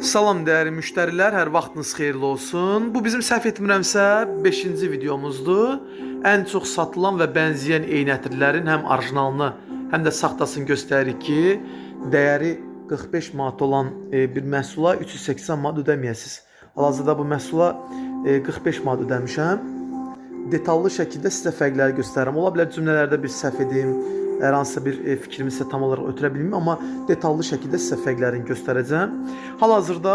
Salam dəyərli müştərilər, hər vaxtınız xeyirli olsun. Bu bizim səhv etmirəmsə 5-ci videomuzdur. Ən çox satılan və bənzəyən eynətirlərin həm orijinalını, həm də saxtasını göstəririk ki, dəyəri 45 manat olan bir məhsula 380 manat ödəməyəsiniz. Hal-hazırda bu məhsula 45 manat ödəmişəm. Detallı şəkildə sizə fərqləri göstərirəm. Ola bilər cümlələrdə bir səhv edim, hər hansısa bir fikrimi sizə tam olaraq ötürə bilməyim, amma detallı şəkildə sizə fərqlərini göstərəcəm. Hal-hazırda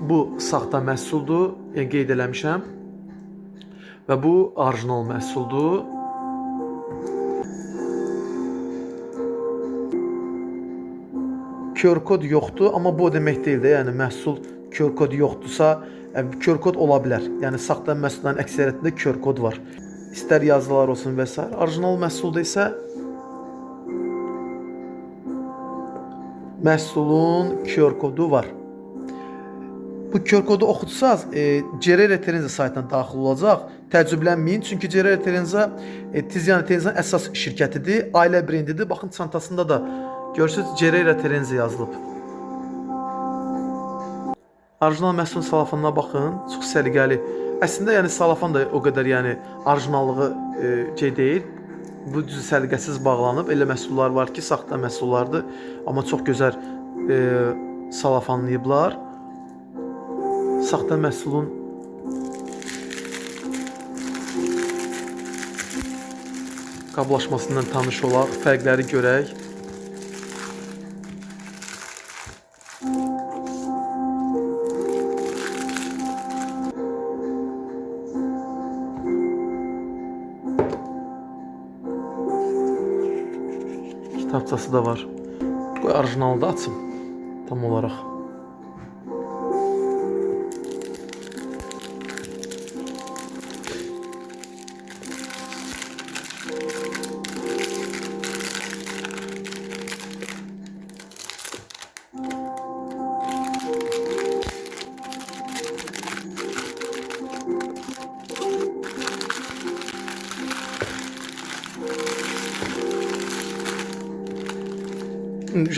bu saxta məhsuldur, yəni qeyd eləmişəm. Və bu orijinal məhsuldur. QR kod yoxdur, amma bu o demək deyil də, yəni məhsul QR kod yoxdursa, QR kod ola bilər. Yəni saxta məhsulların əksəriyyətində QR kod var. İstər yazılar olsun və s. Orijinal məhsulda isə məhsulun QR kodu var. Bu QR kodu oxutsaz, Cerere Terenza saytına daxil olacaq. Təəccüblənməyin, çünki Cerere Terenza Tiziana Terenza'nın əsas şirkətidir, ailə brendidir. Baxın, çantasında da görürsünüz, Cerere Terenza yazılıb. Orijinal məhsulun salafanına baxın, çox səliqəli. Əslində, yəni salafan da o qədər yəni orijinallığı deyil. Bu düz səliqəsiz bağlanıb. Elə məhsullar var ki, saxta məhsullardır, amma çox gözəl salafanlayıblar. Saxta məhsulun qablaşmasından tanış olaq, fərqləri görək. Kitabçası da var. Bu orijinalı da açım tam olaraq.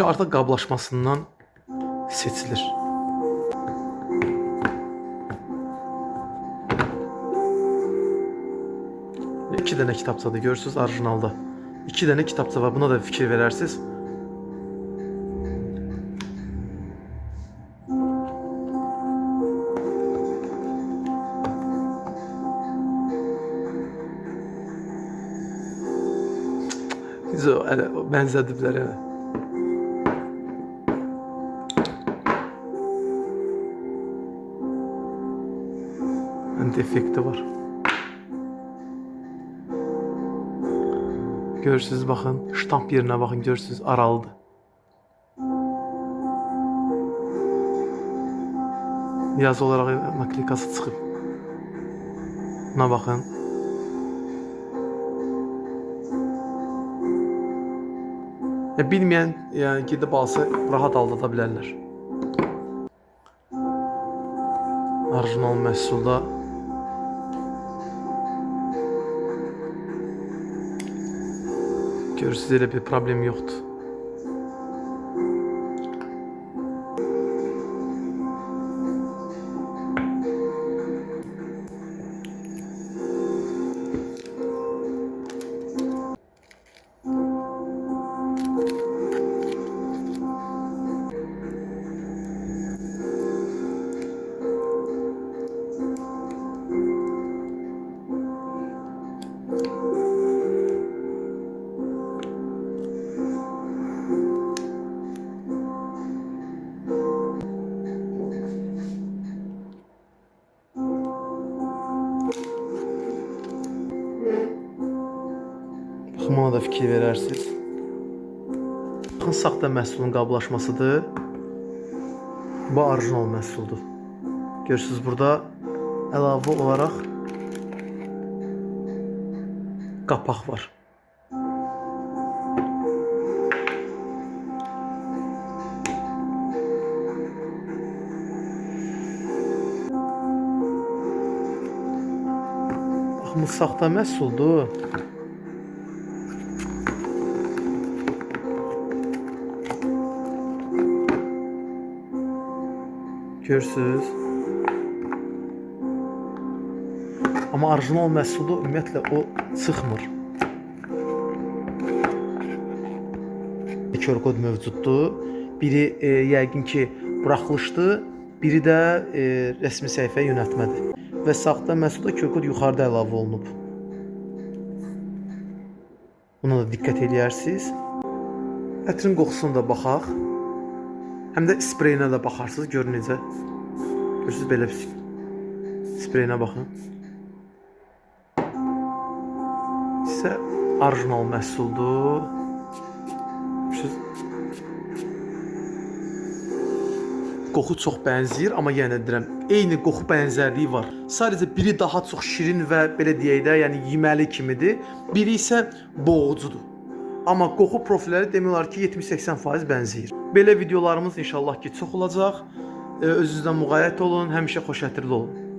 Artıq qablaşmasından seçilir. İki dənə kitabçadır, görürsünüz orijinalda. İki dənə kitabça var, buna da fikir verərsiniz. Bənzədiblər, elə. Defekti var. Görürsünüz, baxın, ştamp yerinə baxın, görürsünüz, aralıdır. Yazı olaraq naklikası çıxıb. Buna baxın. Bilməyən, yəni gedib alsa rahat aldada bilərlər. Orijinal məhsulda görürsünüz, elə bir problem yoxdur. Buna da fikir verərsiniz. Baxın, saxta məhsulun qablaşmasıdır. Bu orijinal məhsuldur. Görürsünüz, burada əlavə olaraq qapaq var. Baxın, bu saxta məhsuldur. Görürsüz? Amma orijinal məhsulu ümumiyyətlə o çıxmır. QR kod mövcuddur. Biri yəqin ki buraxılışdır, biri də rəsmi səhifəyə yönəltmədir. Və saxta məhsulda QR kod yuxarıda əlavə olunub. Buna da diqqət edərsiniz. Ətrin qoxusuna da baxaq. Həm də spreyinə də baxarsınız, görün necə. Görürsüz belə spreyinə baxın. İsə orijinal məhsuldur. Qoxu çox bənzəyir, amma yenə deyirəm, eyni qoxu bənzərliyi var. Sadəcə biri daha çox şirin və belə deyək də, yəni yeməli kimidir. Biri isə boğucudur. Amma qoxu profilləri demək olar ki 70-80% bənzəyir. Belə videolarımız inşallah ki çox olacaq. Özünüzdən müğayət olun, həmişə xoşətirli olun.